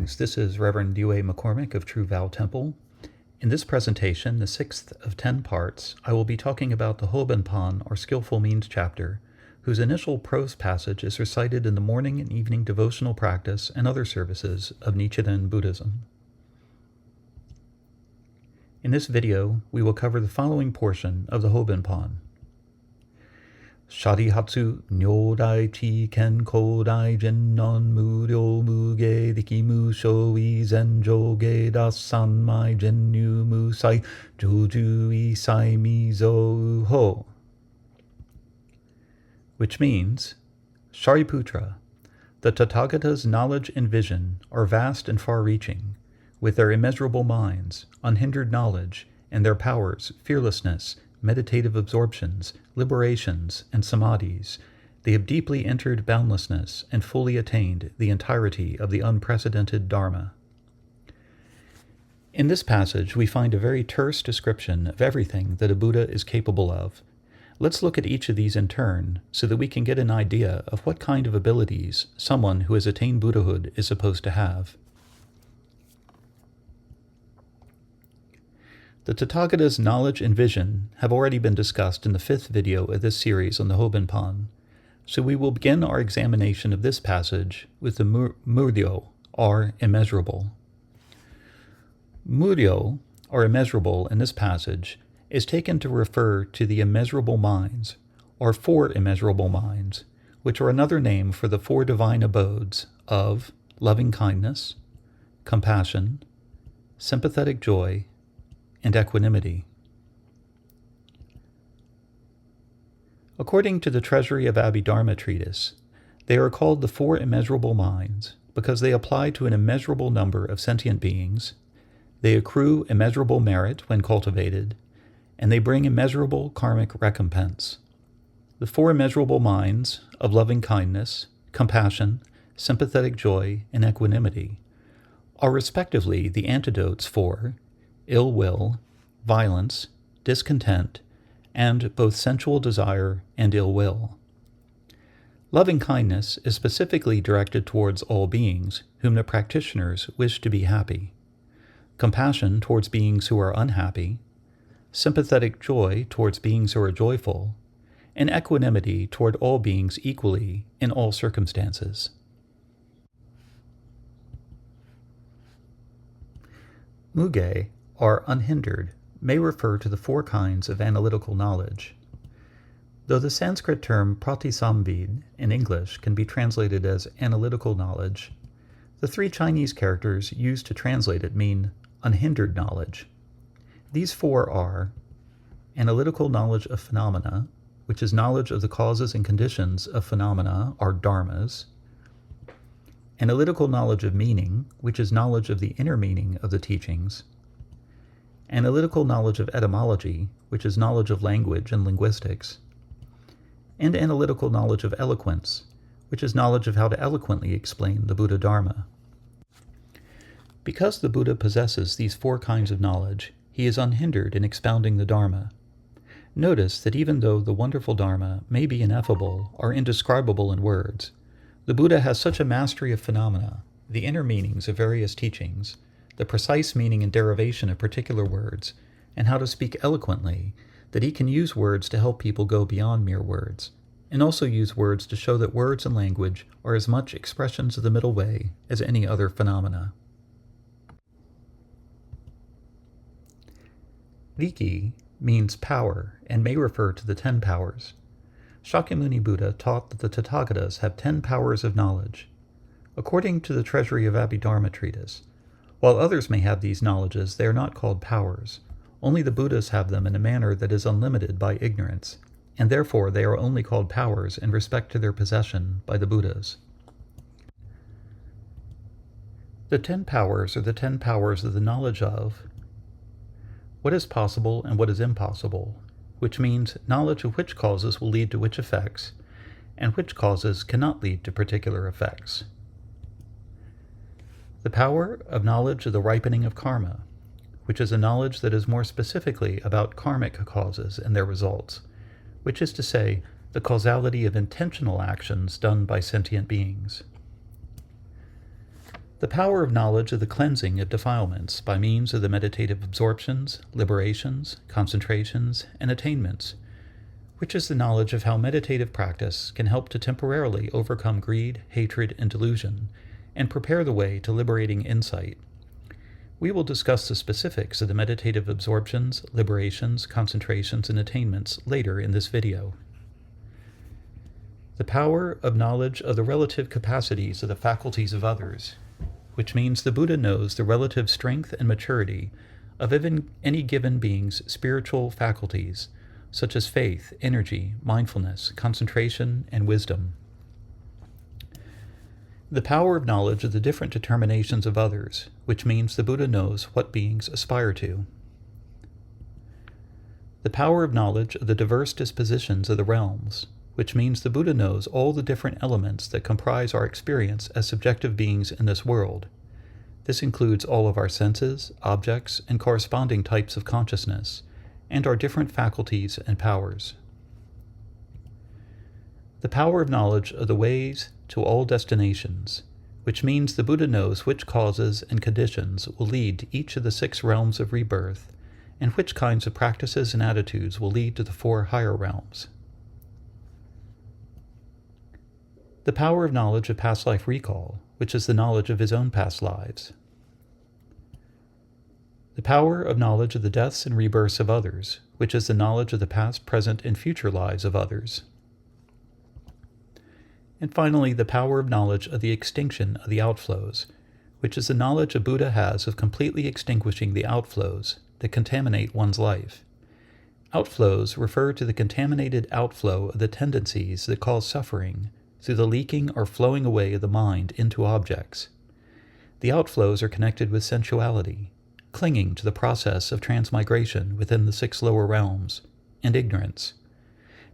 Greetings, this is Reverend Yue McCormick of True Vow Temple. In this presentation, the 6th of 10 parts, I will be talking about the Hoben or Skillful Means chapter, whose initial prose passage is recited in the morning and evening devotional practice and other services of Nichiren Buddhism. In this video, we will cover the following portion of the Hoben. Shari hotsu nyodai chi ken kodai jinnon muryo muge riki mushoi zenjo ge dasanmai jinyu musai joju isai mizo ho. Which means, Shariputra, the Tathagata's knowledge and vision are vast and far-reaching, with their immeasurable minds, unhindered knowledge, and their powers, fearlessness, meditative absorptions, liberations, and samadhis. They have deeply entered boundlessness and fully attained the entirety of the unprecedented Dharma. In this passage, we find a very terse description of everything that a Buddha is capable of. Let's look at each of these in turn so that we can get an idea of what kind of abilities someone who has attained Buddhahood is supposed to have. The Tathagata's knowledge and vision have already been discussed in the 5th video of this series on the Hoben, so we will begin our examination of this passage with the muryo, or immeasurable. Muryo, or immeasurable, in this passage is taken to refer to the immeasurable minds, or 4 immeasurable minds, which are another name for the 4 divine abodes of loving kindness, compassion, sympathetic joy, and equanimity. According to the Treasury of Abhidharma treatise, they are called the 4 immeasurable minds because they apply to an immeasurable number of sentient beings, they accrue immeasurable merit when cultivated, and they bring immeasurable karmic recompense. The 4 immeasurable minds of loving kindness, compassion, sympathetic joy, and equanimity are respectively the antidotes for ill will, violence, discontent, and both sensual desire and ill will. Loving kindness is specifically directed towards all beings whom the practitioners wish to be happy, compassion towards beings who are unhappy, sympathetic joy towards beings who are joyful, and equanimity toward all beings equally in all circumstances. Muge, or unhindered, may refer to the 4 kinds of analytical knowledge. Though the Sanskrit term pratisamvid in English can be translated as analytical knowledge, the 3 Chinese characters used to translate it mean unhindered knowledge. These 4 are analytical knowledge of phenomena, which is knowledge of the causes and conditions of phenomena, or dharmas; analytical knowledge of meaning, which is knowledge of the inner meaning of the teachings; analytical knowledge of etymology, which is knowledge of language and linguistics; and analytical knowledge of eloquence, which is knowledge of how to eloquently explain the Buddha Dharma. Because the Buddha possesses these 4 kinds of knowledge, he is unhindered in expounding the Dharma. Notice that even though the wonderful Dharma may be ineffable or indescribable in words, the Buddha has such a mastery of phenomena, the inner meanings of various teachings, the precise meaning and derivation of particular words, and how to speak eloquently, that he can use words to help people go beyond mere words, and also use words to show that words and language are as much expressions of the middle way as any other phenomena. Riki means power and may refer to the 10 powers. Shakyamuni Buddha taught that the Tathagatas have 10 powers of knowledge. According to the Treasury of Abhidharma treatise, while others may have these knowledges, they are not called powers. Only the Buddhas have them in a manner that is unlimited by ignorance, and therefore they are only called powers in respect to their possession by the Buddhas. The 10 powers are the 10 powers of the knowledge of what is possible and what is impossible, which means knowledge of which causes will lead to which effects, and which causes cannot lead to particular effects. The power of knowledge of the ripening of karma, which is a knowledge that is more specifically about karmic causes and their results, which is to say, the causality of intentional actions done by sentient beings. The power of knowledge of the cleansing of defilements by means of the meditative absorptions, liberations, concentrations, and attainments, which is the knowledge of how meditative practice can help to temporarily overcome greed, hatred, and delusion, and prepare the way to liberating insight. We will discuss the specifics of the meditative absorptions, liberations, concentrations, and attainments later in this video. The power of knowledge of the relative capacities of the faculties of others, which means the Buddha knows the relative strength and maturity of any given being's spiritual faculties, such as faith, energy, mindfulness, concentration, and wisdom. The power of knowledge of the different determinations of others, which means the Buddha knows what beings aspire to. The power of knowledge of the diverse dispositions of the realms, which means the Buddha knows all the different elements that comprise our experience as subjective beings in this world. This includes all of our senses, objects, and corresponding types of consciousness, and our different faculties and powers. The power of knowledge of the ways to all destinations, which means the Buddha knows which causes and conditions will lead to each of the 6 realms of rebirth, and which kinds of practices and attitudes will lead to the 4 higher realms. The power of knowledge of past life recall, which is the knowledge of his own past lives. The power of knowledge of the deaths and rebirths of others, which is the knowledge of the past, present, and future lives of others. And finally, the power of knowledge of the extinction of the outflows, which is the knowledge a Buddha has of completely extinguishing the outflows that contaminate one's life. Outflows refer to the contaminated outflow of the tendencies that cause suffering through the leaking or flowing away of the mind into objects. The outflows are connected with sensuality, clinging to the process of transmigration within the 6 lower realms, and ignorance.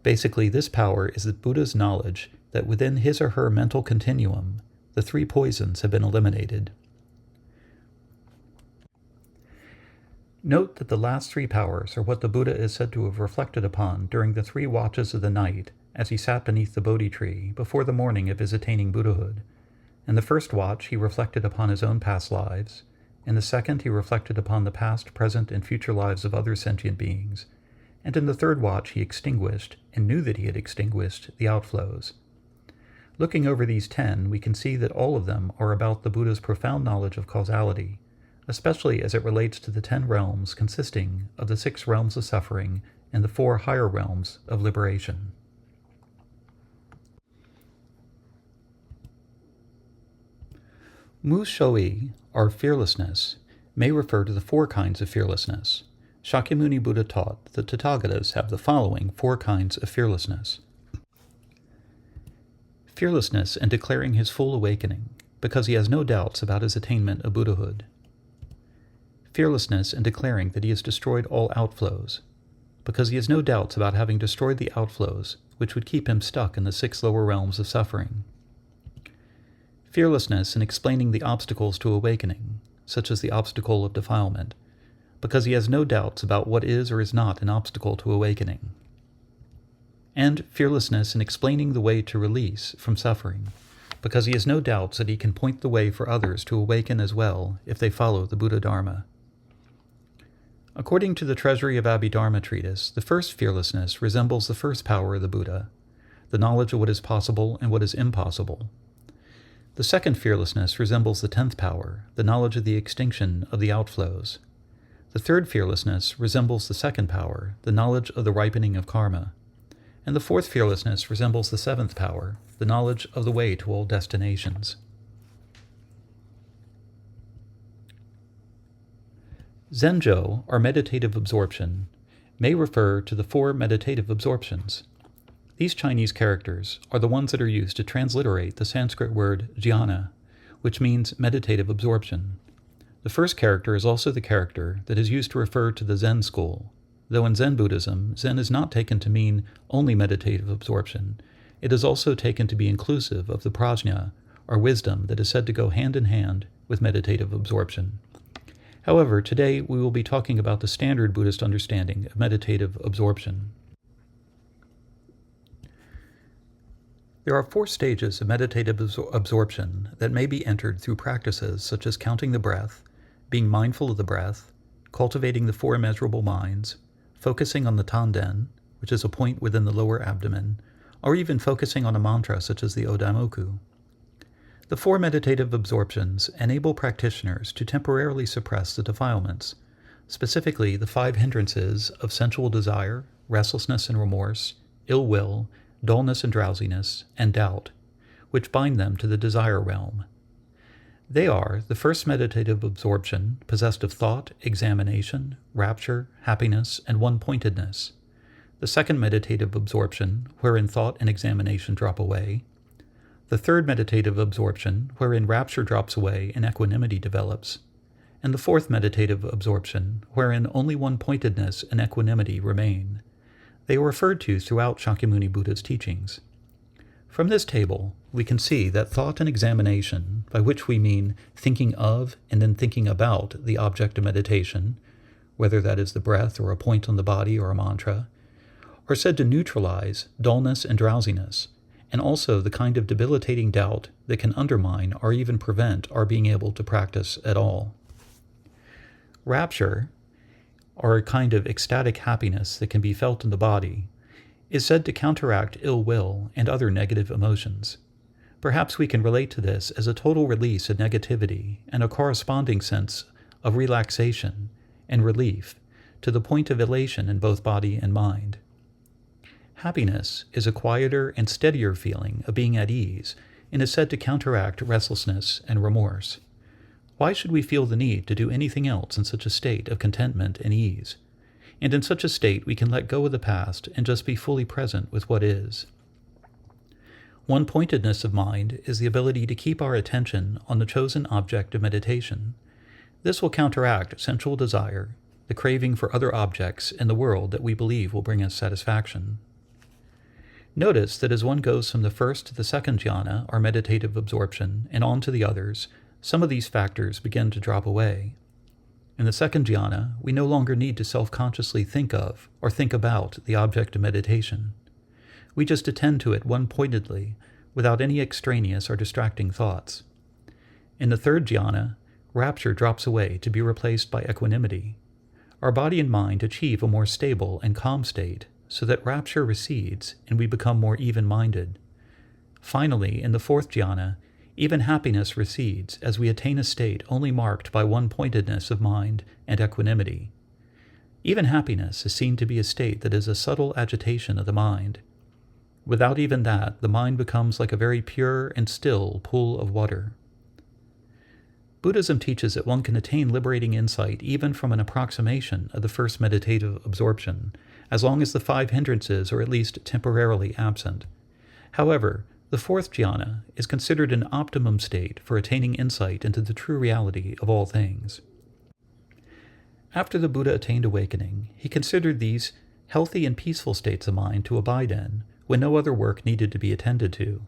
Basically, this power is the Buddha's knowledge that within his or her mental continuum, the 3 poisons have been eliminated. Note that the last 3 powers are what the Buddha is said to have reflected upon during the 3 watches of the night as he sat beneath the Bodhi tree before the morning of his attaining Buddhahood. In the first watch, he reflected upon his own past lives. In the second, he reflected upon the past, present, and future lives of other sentient beings. And in the third watch, he extinguished, and knew that he had extinguished, the outflows. Looking over these 10, we can see that all of them are about the Buddha's profound knowledge of causality, especially as it relates to the 10 realms consisting of the 6 realms of suffering and the 4 higher realms of liberation. Mu Shoi, or fearlessness, may refer to the 4 kinds of fearlessness. Shakyamuni Buddha taught that Tathagatas have the following 4 kinds of fearlessness. Fearlessness in declaring his full awakening, because he has no doubts about his attainment of Buddhahood. Fearlessness in declaring that he has destroyed all outflows, because he has no doubts about having destroyed the outflows which would keep him stuck in the 6 lower realms of suffering. Fearlessness in explaining the obstacles to awakening, such as the obstacle of defilement, because he has no doubts about what is or is not an obstacle to awakening. And fearlessness in explaining the way to release from suffering, because he has no doubts that he can point the way for others to awaken as well if they follow the Buddha Dharma. According to the Treasury of Abhidharma treatise, the first fearlessness resembles the first power of the Buddha, the knowledge of what is possible and what is impossible. The second fearlessness resembles the 10th power, the knowledge of the extinction of the outflows. The third fearlessness resembles the second power, the knowledge of the ripening of karma. And the fourth fearlessness resembles the 7th power, the knowledge of the way to all destinations. Zenjo, or meditative absorption, may refer to the 4 meditative absorptions. These Chinese characters are the ones that are used to transliterate the Sanskrit word jhana, which means meditative absorption. The first character is also the character that is used to refer to the Zen school, though in Zen Buddhism, Zen is not taken to mean only meditative absorption. It is also taken to be inclusive of the prajna, or wisdom, that is said to go hand in hand with meditative absorption. However, today we will be talking about the standard Buddhist understanding of meditative absorption. There are 4 stages of meditative absorption that may be entered through practices such as counting the breath, being mindful of the breath, cultivating the 4 immeasurable minds, focusing on the tanden, which is a point within the lower abdomen, or even focusing on a mantra such as the Odaimoku. The 4 meditative absorptions enable practitioners to temporarily suppress the defilements, specifically the 5 hindrances of sensual desire, restlessness and remorse, ill will, dullness and drowsiness, and doubt, which bind them to the desire realm. They are the first meditative absorption, possessed of thought, examination, rapture, happiness, and one-pointedness. The second meditative absorption, wherein thought and examination drop away. The third meditative absorption, wherein rapture drops away and equanimity develops. And the fourth meditative absorption, wherein only one-pointedness and equanimity remain. They are referred to throughout Shakyamuni Buddha's teachings. From this table, we can see that thought and examination, by which we mean thinking of and then thinking about the object of meditation, whether that is the breath or a point on the body or a mantra, are said to neutralize dullness and drowsiness, and also the kind of debilitating doubt that can undermine or even prevent our being able to practice at all. Rapture, or a kind of ecstatic happiness that can be felt in the body, is said to counteract ill will and other negative emotions. Perhaps we can relate to this as a total release of negativity and a corresponding sense of relaxation and relief to the point of elation in both body and mind. Happiness is a quieter and steadier feeling of being at ease and is said to counteract restlessness and remorse. Why should we feel the need to do anything else in such a state of contentment and ease? And in such a state we can let go of the past and just be fully present with what is. One-pointedness of mind is the ability to keep our attention on the chosen object of meditation. This will counteract sensual desire, the craving for other objects in the world that we believe will bring us satisfaction. Notice that as one goes from the first to the second jhana, or meditative absorption, and on to the others, some of these factors begin to drop away. In the second jhana, we no longer need to self-consciously think of or think about the object of meditation. We just attend to it one-pointedly, without any extraneous or distracting thoughts. In the third jhana, rapture drops away to be replaced by equanimity. Our body and mind achieve a more stable and calm state, so that rapture recedes and we become more even-minded. Finally, in the fourth jhana, even happiness recedes as we attain a state only marked by one-pointedness of mind and equanimity. Even happiness is seen to be a state that is a subtle agitation of the mind. Without even that, the mind becomes like a very pure and still pool of water. Buddhism teaches that one can attain liberating insight even from an approximation of the first meditative absorption, as long as the 5 hindrances are at least temporarily absent. However, the fourth jhana is considered an optimum state for attaining insight into the true reality of all things. After the Buddha attained awakening, he considered these healthy and peaceful states of mind to abide in when no other work needed to be attended to.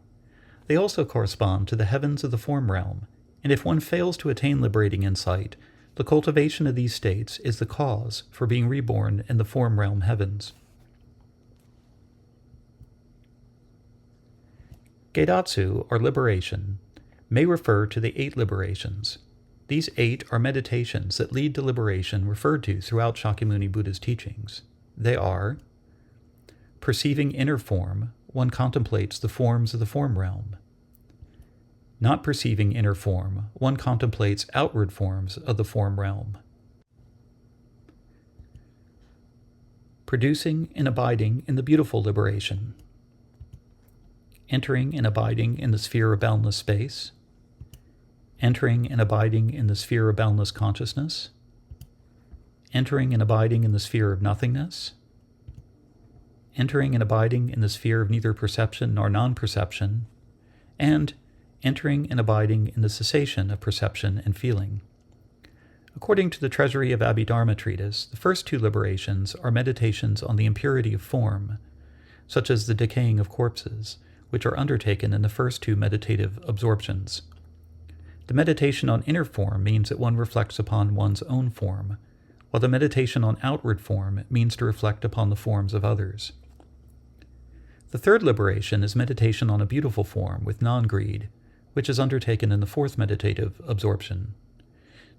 They also correspond to the heavens of the form realm, and if one fails to attain liberating insight, the cultivation of these states is the cause for being reborn in the form realm heavens. Geidatsu, or liberation, may refer to the 8 liberations. These 8 are meditations that lead to liberation referred to throughout Shakyamuni Buddha's teachings. They are: perceiving inner form, one contemplates the forms of the form realm. Not perceiving inner form, one contemplates outward forms of the form realm. Producing and abiding in the beautiful liberation. Entering and abiding in the sphere of boundless space. Entering and abiding in the sphere of boundless consciousness. Entering and abiding in the sphere of nothingness. Entering and abiding in the sphere of neither perception nor non-perception. And entering and abiding in the cessation of perception and feeling. According to the Treasury of Abhidharma treatise, the first 2 liberations are meditations on the impurity of form, such as the decaying of corpses, which are undertaken in the first 2 meditative absorptions. The meditation on inner form means that one reflects upon one's own form, while the meditation on outward form means to reflect upon the forms of others. The third liberation is meditation on a beautiful form with non-greed, which is undertaken in the fourth meditative absorption.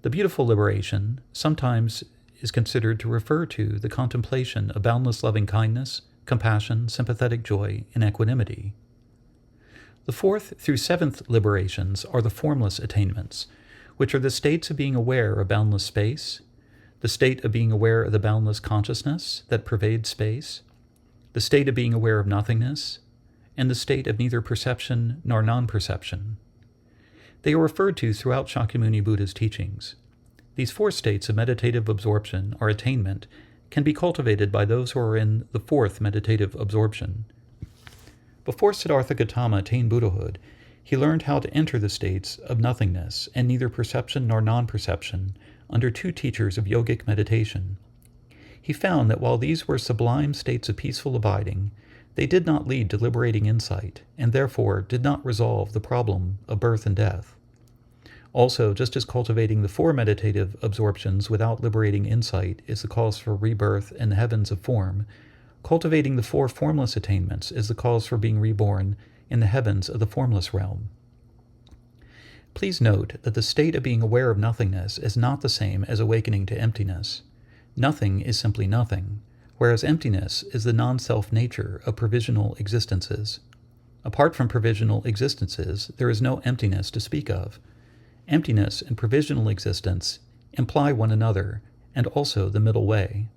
The beautiful liberation sometimes is considered to refer to the contemplation of boundless loving kindness, compassion, sympathetic joy, and equanimity. The fourth through seventh liberations are the formless attainments, which are the states of being aware of boundless space, the state of being aware of the boundless consciousness that pervades space, the state of being aware of nothingness, and the state of neither perception nor non-perception. They are referred to throughout Shakyamuni Buddha's teachings. These four states of meditative absorption or attainment can be cultivated by those who are in the fourth meditative absorption. Before Siddhartha Gautama attained Buddhahood, he learned how to enter the states of nothingness and neither perception nor non-perception under two teachers of yogic meditation. He found that while these were sublime states of peaceful abiding, they did not lead to liberating insight, and therefore did not resolve the problem of birth and death. Also, just as cultivating the four meditative absorptions without liberating insight is the cause for rebirth in the heavens of form, cultivating the four formless attainments is the cause for being reborn in the heavens of the formless realm. Please note that the state of being aware of nothingness is not the same as awakening to emptiness. Nothing is simply nothing, whereas emptiness is the non-self nature of provisional existences. Apart from provisional existences, there is no emptiness to speak of. Emptiness and provisional existence imply one another, and also the middle way.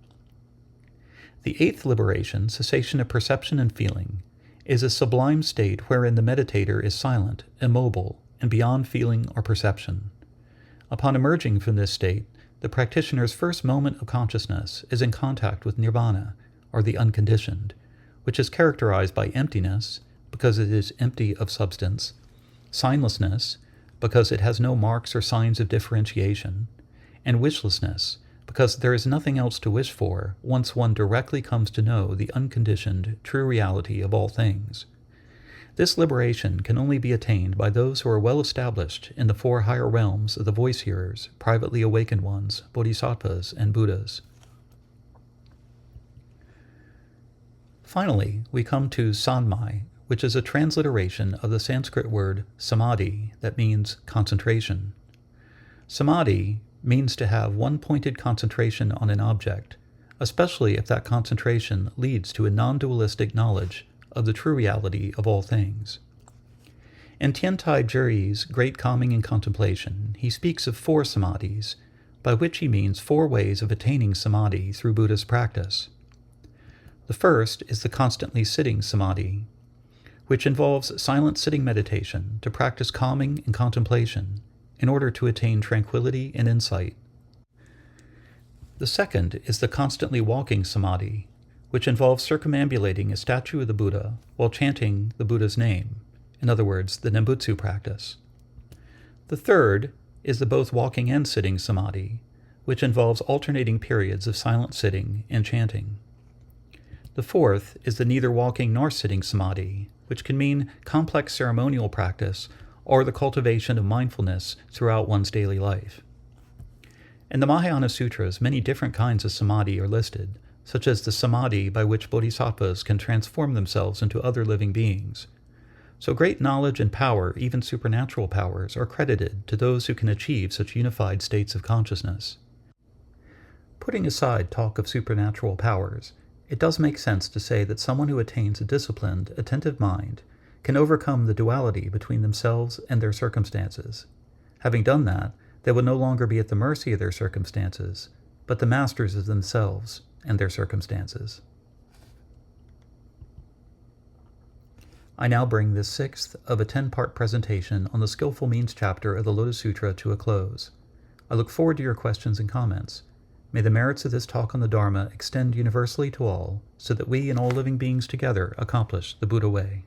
The eighth liberation, cessation of perception and feeling, is a sublime state wherein the meditator is silent, immobile, and beyond feeling or perception. Upon emerging from this state, the practitioner's first moment of consciousness is in contact with nirvana, or the unconditioned, which is characterized by emptiness, because it is empty of substance, signlessness, because it has no marks or signs of differentiation, and wishlessness, because there is nothing else to wish for once one directly comes to know the unconditioned, true reality of all things. This liberation can only be attained by those who are well established in the four higher realms of the voice-hearers, privately awakened ones, bodhisattvas, and Buddhas. Finally, we come to sanmai, which is a transliteration of the Sanskrit word samadhi that means concentration. Samadhi means to have one-pointed concentration on an object, especially if that concentration leads to a non-dualistic knowledge of the true reality of all things. In Tiantai Juri's Great Calming and Contemplation, he speaks of four samadhis, by which he means four ways of attaining samadhi through Buddhist practice. The first is the constantly sitting samadhi, which involves silent sitting meditation to practice calming and contemplation in order to attain tranquility and insight. The second is the constantly walking samadhi, which involves circumambulating a statue of the Buddha while chanting the Buddha's name, in other words, the Nembutsu practice. The third is the both walking and sitting samadhi, which involves alternating periods of silent sitting and chanting. The fourth is the neither walking nor sitting samadhi, which can mean complex ceremonial practice or the cultivation of mindfulness throughout one's daily life. In the Mahayana Sutras, many different kinds of samadhi are listed, such as the samadhi by which bodhisattvas can transform themselves into other living beings. So great knowledge and power, even supernatural powers, are credited to those who can achieve such unified states of consciousness. Putting aside talk of supernatural powers, it does make sense to say that someone who attains a disciplined, attentive mind can overcome the duality between themselves and their circumstances. Having done that, they will no longer be at the mercy of their circumstances, but the masters of themselves and their circumstances. I now bring this sixth of a 10-part presentation on the Skillful Means chapter of the Lotus Sutra to a close. I look forward to your questions and comments. May the merits of this talk on the Dharma extend universally to all, so that we and all living beings together accomplish the Buddha way.